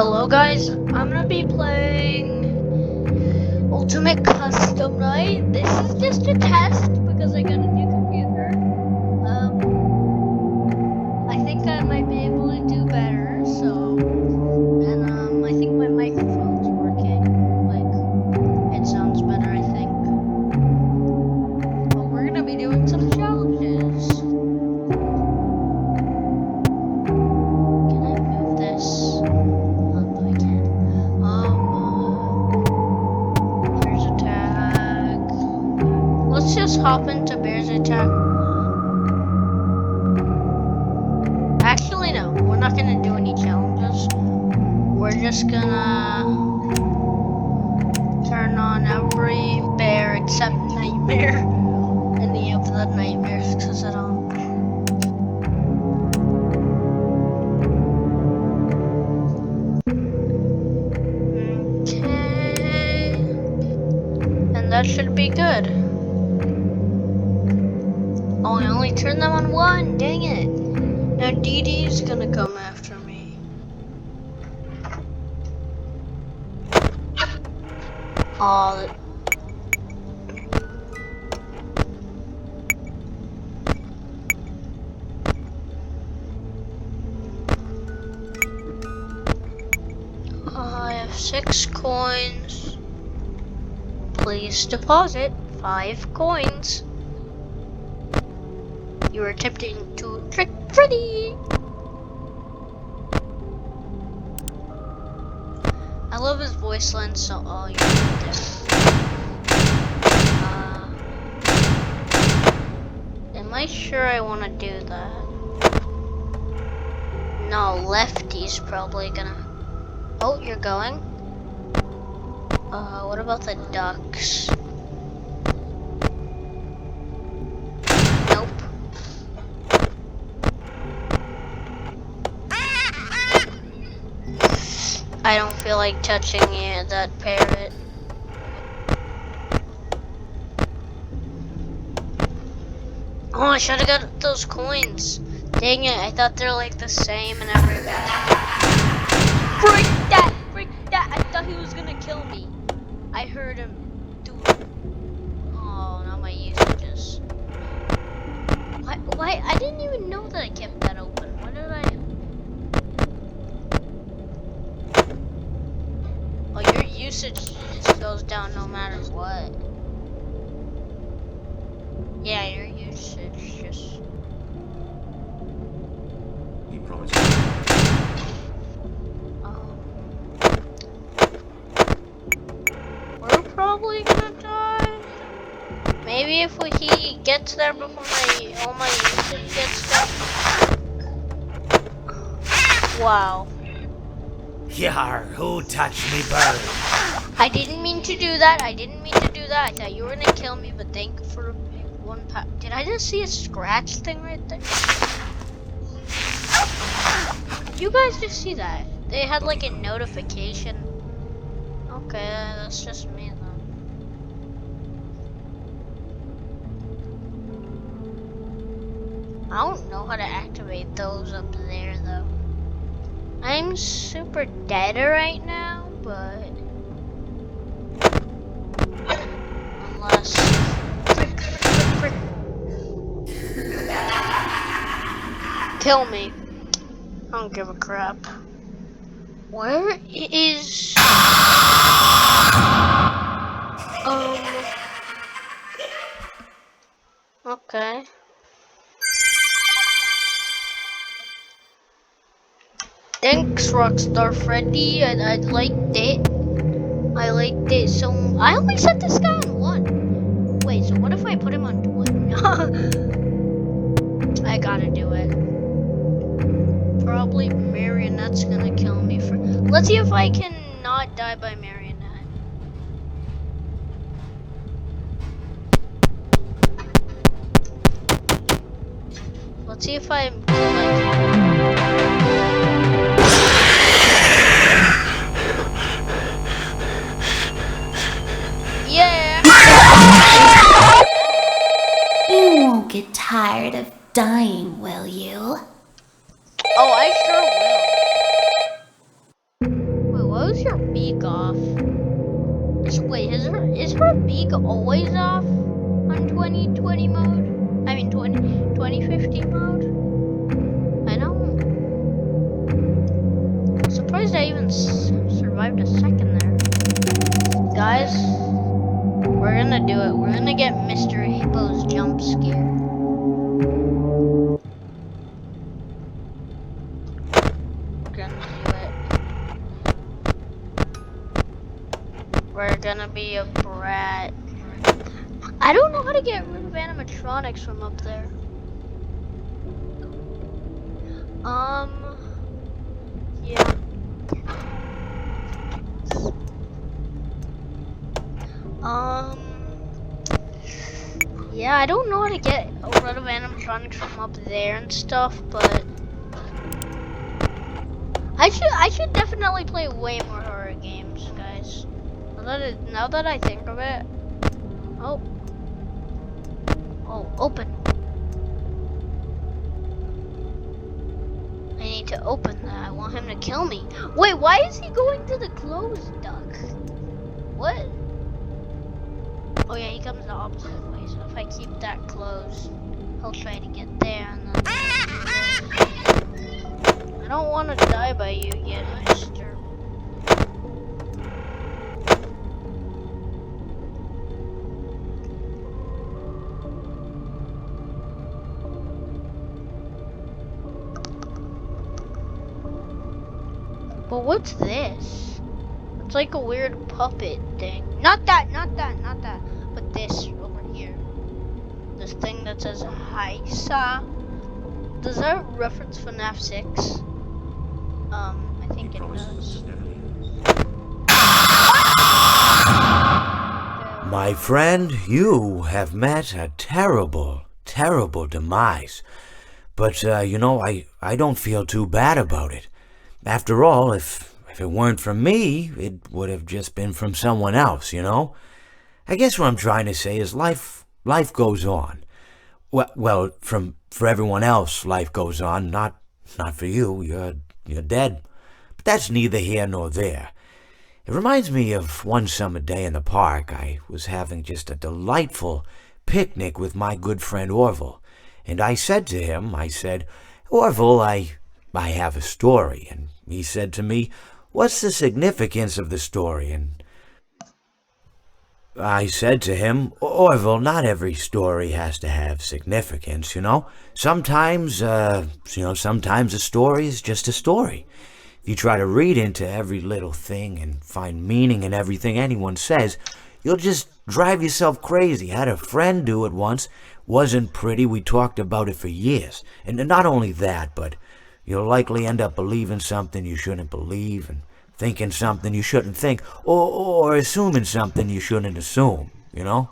Hello guys, I'm gonna be playing Ultimate Custom Night. This is just a test because I got a new computer. I think I might be able to do better, and I think my microphone's working. Like, it sounds better, I think. But we're gonna be doing some challenges. Can I move this? Oh, no, I can't. Bears attack. Let's just hop into Bears attack. Actually, no. We're not gonna do any challenges. We're just gonna turn on every bear except Nightmare. Any of the nightmares, because I don't. Okay. And that should be good. Oh, I only turned them on one. Dang it. Now Dee Dee's gonna come after me. Oh. I have 6 coins. Please deposit 5 coins. You are attempting to trick Freddy. I love his voice line, so you're right there. Am I sure I want to do that? No, Lefty's probably gonna. Oh, you're going? What about the ducks? Nope. I don't feel like touching that parrot. Oh, I should have got those coins. Dang it, I thought they're like the same and everything. Freak that! I thought he was gonna kill me. I heard him do it. Oh, now my usages. Why? I didn't even know that I kept that open. What did I? Oh, your usage just goes down no matter what. Yeah, your usage just. You promised. We're probably gonna die. Maybe if he gets there before all my usage gets there. Wow. Yar, who touched me bird? I didn't mean to do that. I thought you were gonna kill me, but thank you for 1 pound. Did I just see a scratch thing right there? Did you guys just see that? They had like a notification. Okay, that's just me though. I don't know how to activate those up there though. I'm super dead right now, but unless kill me. I don't give a crap. Where is okay. Thanks, Rockstar Freddy. I liked it. I liked it so. I only set this guy on 1. Wait, so what if I put him on 1? I gotta do it. Probably Marionette's gonna kill me for. Let's see if I can not die by Marionette. Let's see if I'm. Yeah! You won't get tired of dying, will you? Oh, I sure will. her beak always off on 2020 mode? I mean 2050 mode? I don't... I'm surprised I even survived a second there. Guys, we're gonna do it. We're gonna get Mr. Hippo's jump scare. We're gonna do it. We're gonna be a brat. I don't know how to get rid of animatronics from up there. Yeah. Yeah, I don't know how to get rid of animatronics from up there and stuff, but I should definitely play way more horror games, guys. Now that I think of it. Oh, open. I need to open that. I want him to kill me. Wait, why is he going to the closed duck? What? Oh yeah, he comes the opposite way, so if I keep that closed, he'll try to get there and then... I don't want to die by you yet, mister. But what's this? It's like a weird puppet thing. Not that. But this over here. This thing that says Heisa. Does that reference FNAF 6? I think it does. My friend, you have met a terrible, terrible demise. But, you know, I don't feel too bad about it. After all, if it weren't from me, it would have just been from someone else, you know? I guess what I'm trying to say is life goes on. Well, for everyone else, life goes on, not for you. You're dead. But that's neither here nor there. It reminds me of one summer day in the park. I was having just a delightful picnic with my good friend Orville. And I said to him, Orville, I have a story. And he said to me, what's the significance of the story? And I said to him, Orville, not every story has to have significance, you know? Sometimes a story is just a story. If you try to read into every little thing and find meaning in everything anyone says, you'll just drive yourself crazy. I had a friend do it once. Wasn't pretty. We talked about it for years. And not only that, but you'll likely end up believing something you shouldn't believe and thinking something you shouldn't think, or assuming something you shouldn't assume, you know?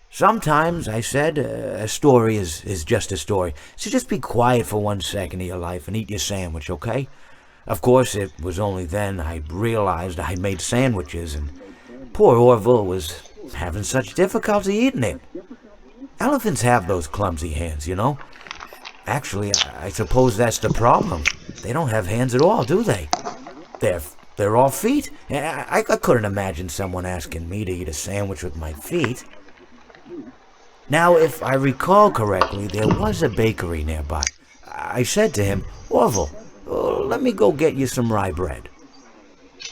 Sometimes, I said, a story is just a story. So just be quiet for 1 second of your life and eat your sandwich, okay? Of course, it was only then I realized I made sandwiches, and poor Orville was having such difficulty eating it. Elephants have those clumsy hands, you know? Actually, I suppose that's the problem. They don't have hands at all, do they? They're all feet. I couldn't imagine someone asking me to eat a sandwich with my feet. Now, if I recall correctly, there was a bakery nearby. I said to him, Orville, let me go get you some rye bread.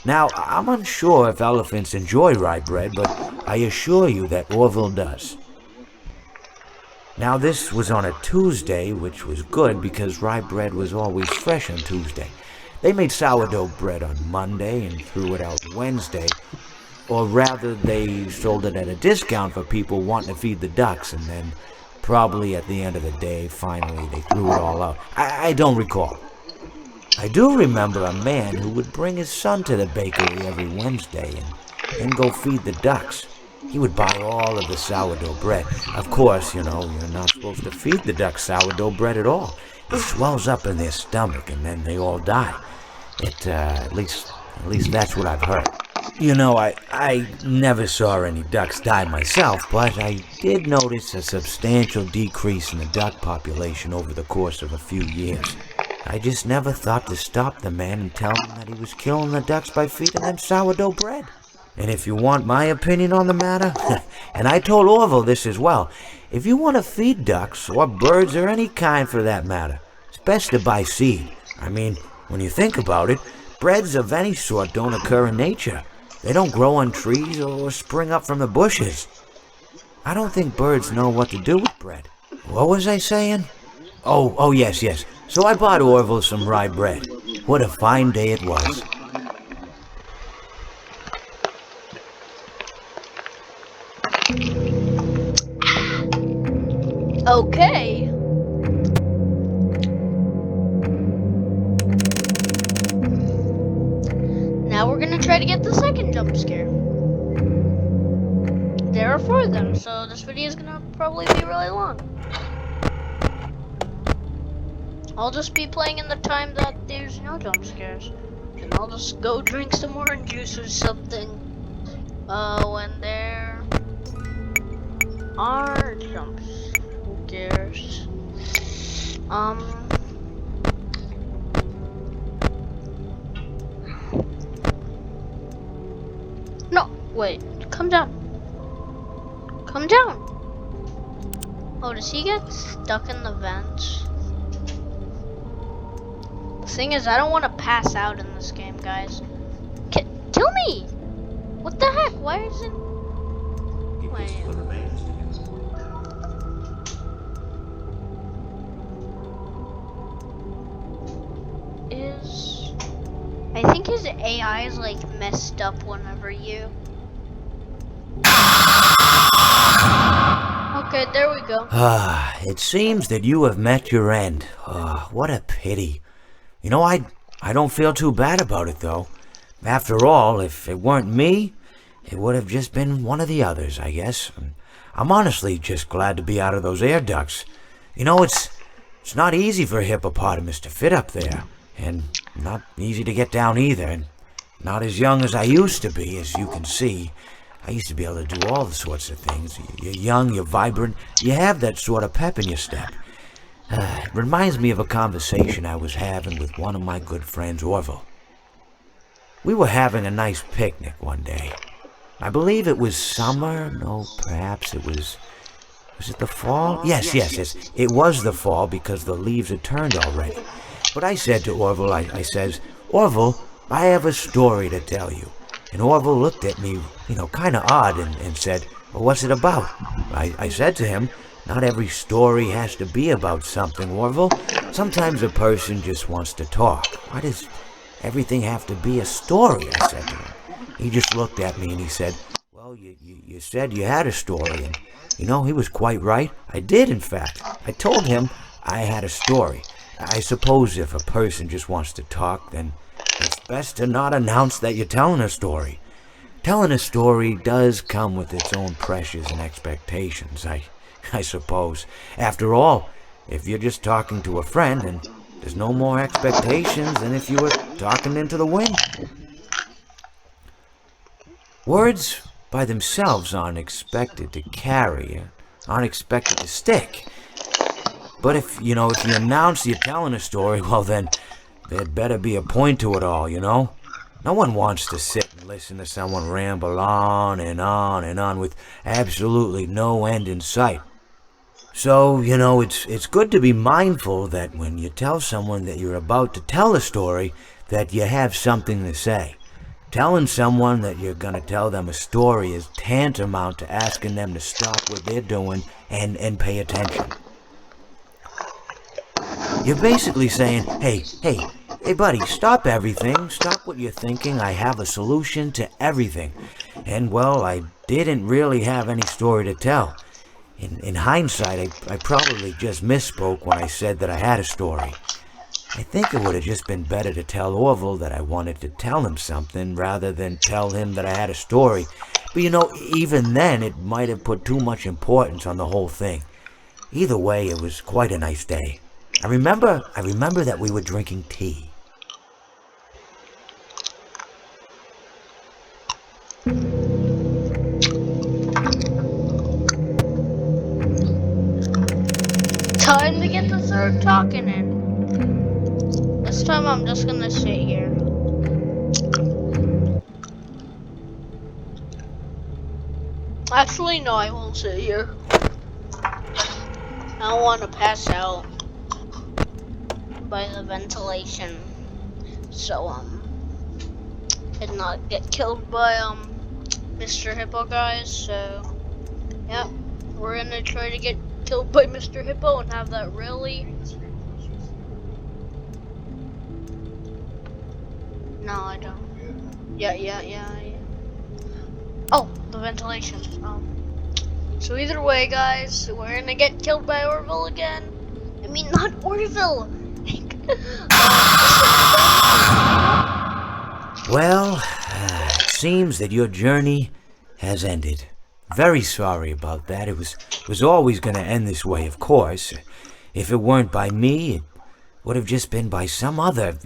Now, I'm unsure if elephants enjoy rye bread, but I assure you that Orville does. Now, this was on a Tuesday, which was good because rye bread was always fresh on Tuesday. They made sourdough bread on Monday and threw it out Wednesday. Or rather, they sold it at a discount for people wanting to feed the ducks, and then probably at the end of the day, finally, they threw it all out. I don't recall. I do remember a man who would bring his son to the bakery every Wednesday and then go feed the ducks. He would buy all of the sourdough bread. Of course, you know, you're not supposed to feed the ducks sourdough bread at all. It swells up in their stomach and then they all die. At least that's what I've heard. You know, I never saw any ducks die myself, but I did notice a substantial decrease in the duck population over the course of a few years. I just never thought to stop the man and tell him that he was killing the ducks by feeding them sourdough bread. And if you want my opinion on the matter, and I told Orville this as well, if you want to feed ducks, or birds, or any kind for that matter, it's best to buy seed. I mean, when you think about it, breads of any sort don't occur in nature. They don't grow on trees or spring up from the bushes. I don't think birds know what to do with bread. What was I saying? Oh, yes. So I bought Orville some rye bread. What a fine day it was. Okay. Now we're gonna try to get the second jump scare. There are 4 of them, so this video is gonna probably be really long. I'll just be playing in the time that there's no jump scares. And I'll just go drink some orange juice or something. When there are jump scares. No, wait, come down. Come down. Oh, does he get stuck in the vents? The thing is, I don't want to pass out in this game, guys. Kill me! What the heck? Why is it? Wait. I think his AI is like messed up whenever you. Okay, there we go. It seems that you have met your end. What a pity. You know, I don't feel too bad about it, though. After all, if it weren't me, it would have just been one of the others, I guess. I'm honestly just glad to be out of those air ducts. You know, it's not easy for a hippopotamus to fit up there, and not easy to get down either, and not as young as I used to be, as you can see. I used to be able to do all the sorts of things. You're young, you're vibrant, you have that sort of pep in your step. It reminds me of a conversation I was having with one of my good friends, Orville. We were having a nice picnic one day. I believe it was summer. No, perhaps it was... Was it the fall? Yes. It was the fall because the leaves had turned already. But I said to Orville, I says, Orville, I have a story to tell you. And Orville looked at me, kind of odd and said, well, what's it about? I said to him, not every story has to be about something, Orville. Sometimes a person just wants to talk. Why does everything have to be a story? I said to him. He just looked at me and he said, well, you said you had a story. And, he was quite right. I did, in fact. I told him I had a story. I suppose if a person just wants to talk, then it's best to not announce that you're telling a story. Telling a story does come with its own pressures and expectations, I suppose. After all, if you're just talking to a friend, then there's no more expectations than if you were talking into the wind. Words by themselves aren't expected to carry, aren't expected to stick. But if you announce you're telling a story, well then, there'd better be a point to it all, No one wants to sit and listen to someone ramble on and on and on with absolutely no end in sight. So, it's good to be mindful that when you tell someone that you're about to tell a story, that you have something to say. Telling someone that you're going to tell them a story is tantamount to asking them to stop what they're doing and pay attention. You're basically saying, hey buddy, stop everything, stop what you're thinking, I have a solution to everything. And well, I didn't really have any story to tell. In hindsight, I probably just misspoke when I said that I had a story. I think it would have just been better to tell Orville that I wanted to tell him something rather than tell him that I had a story. But even then, it might have put too much importance on the whole thing. Either way, it was quite a nice day. I remember that we were drinking tea. Time to get the third talking in. This time I'm just gonna sit here. Actually, no, I won't sit here. I don't want to pass out by the ventilation. So, and not get killed by, Mr. Hippo, guys. So, yeah, we're gonna try to get killed by Mr. Hippo and have that really. No, I don't. Yeah. Oh, the ventilation. So either way, guys, we're gonna get killed by Orville again. I mean, not Orville. Well, it seems that your journey has ended. Very sorry about that. It was always going to end this way, of course. If it weren't by me, it would have just been by some other,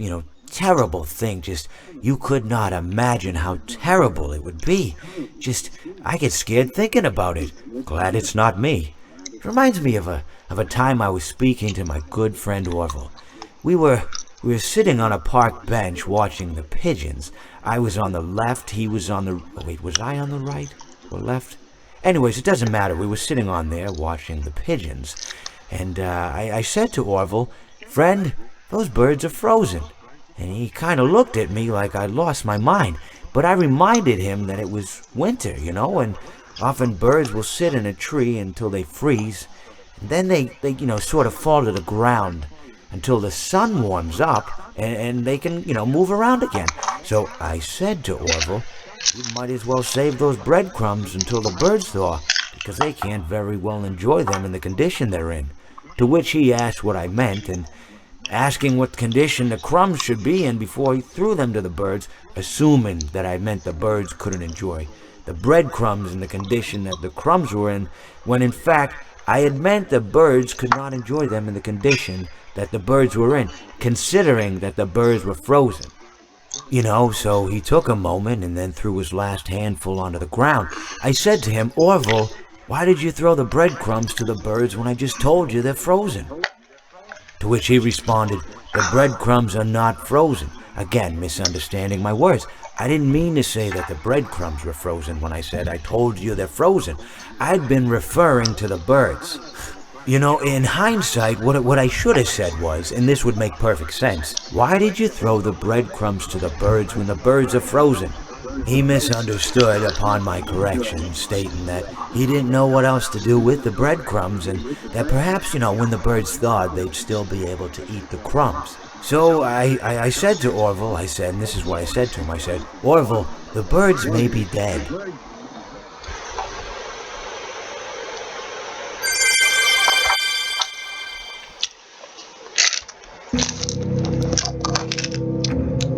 terrible thing. Just, you could not imagine how terrible it would be. Just, I get scared thinking about it. Glad it's not me. It reminds me of a time I was speaking to my good friend Orville. We were sitting on a park bench watching the pigeons. I was on the left, he was on the... Oh, wait, was I on the right or left? Anyways, it doesn't matter. We were sitting on there watching the pigeons. And I said to Orville, "Friend, those birds are frozen." And he kind of looked at me like I'd lost my mind. But I reminded him that it was winter, and often birds will sit in a tree until they freeze. And then they sort of fall to the ground until the sun warms up and they can, move around again. So I said to Orville, "You might as well save those breadcrumbs until the birds thaw, because they can't very well enjoy them in the condition they're in." To which he asked what I meant, and asking what condition the crumbs should be in before he threw them to the birds, assuming that I meant the birds couldn't enjoy the breadcrumbs in the condition that the crumbs were in, when in fact I had meant the birds could not enjoy them in the condition that the birds were in, considering that the birds were frozen. So he took a moment and then threw his last handful onto the ground. I said to him, "Orville, why did you throw the breadcrumbs to the birds when I just told you they're frozen?" To which he responded, "The breadcrumbs are not frozen." Again, misunderstanding my words. I didn't mean to say that the breadcrumbs were frozen when I said I told you they're frozen. I'd been referring to the birds. In hindsight, what I should have said was, and this would make perfect sense, "Why did you throw the breadcrumbs to the birds when the birds are frozen?" He misunderstood upon my correction, stating that he didn't know what else to do with the breadcrumbs, and that perhaps, when the birds thawed, they'd still be able to eat the crumbs. So I said to Orville, and this is what I said to him, I said, "Orville, the birds may be dead."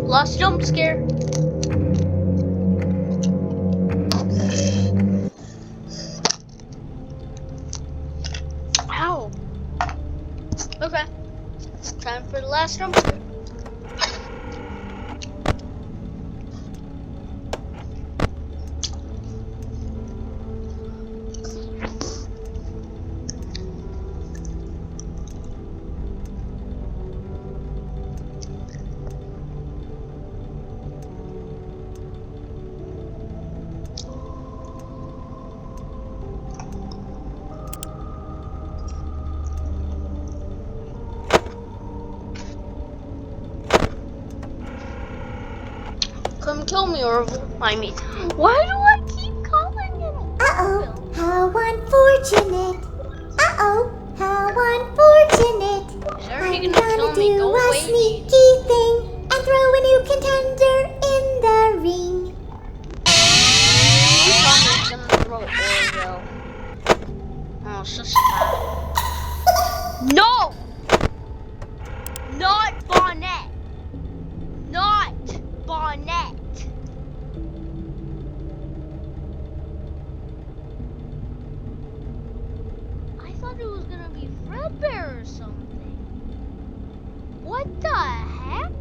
Last jump scare. Ow. Okay. Time for the last jump scare. Come kill me, Orville. Why do I keep calling him? Uh-oh, how unfortunate. Uh-oh, how unfortunate. He's already I'm gonna kill me. do Go a away. sneaky thing and throw a new contender in the ring. I'm gonna throw Orville. Oh, so sad. No! Not Bonnet. Not Bonnet. I thought it was gonna be Fredbear or something. What the heck?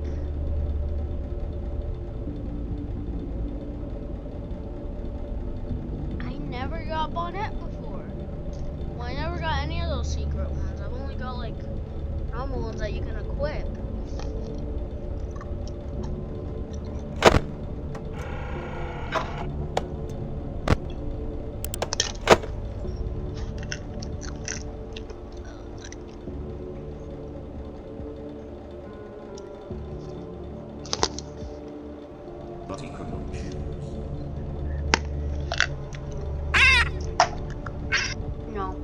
I never got Bonnet before. Well, I never got any of those secret ones. I've only got like normal ones that you can equip. party couldn't choose. No.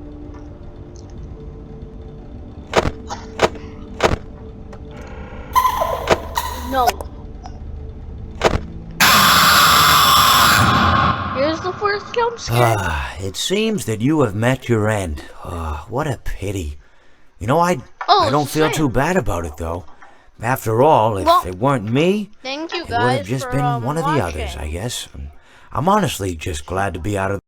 No. Here's the first jump scare. It seems that you have met your end. What a pity. You know, I Oh, don't feel Sam. too bad about it, though. After all, if Well, it weren't me, Thank you it would guys have just for been one of the watching. others, I guess. I'm honestly just glad to be out of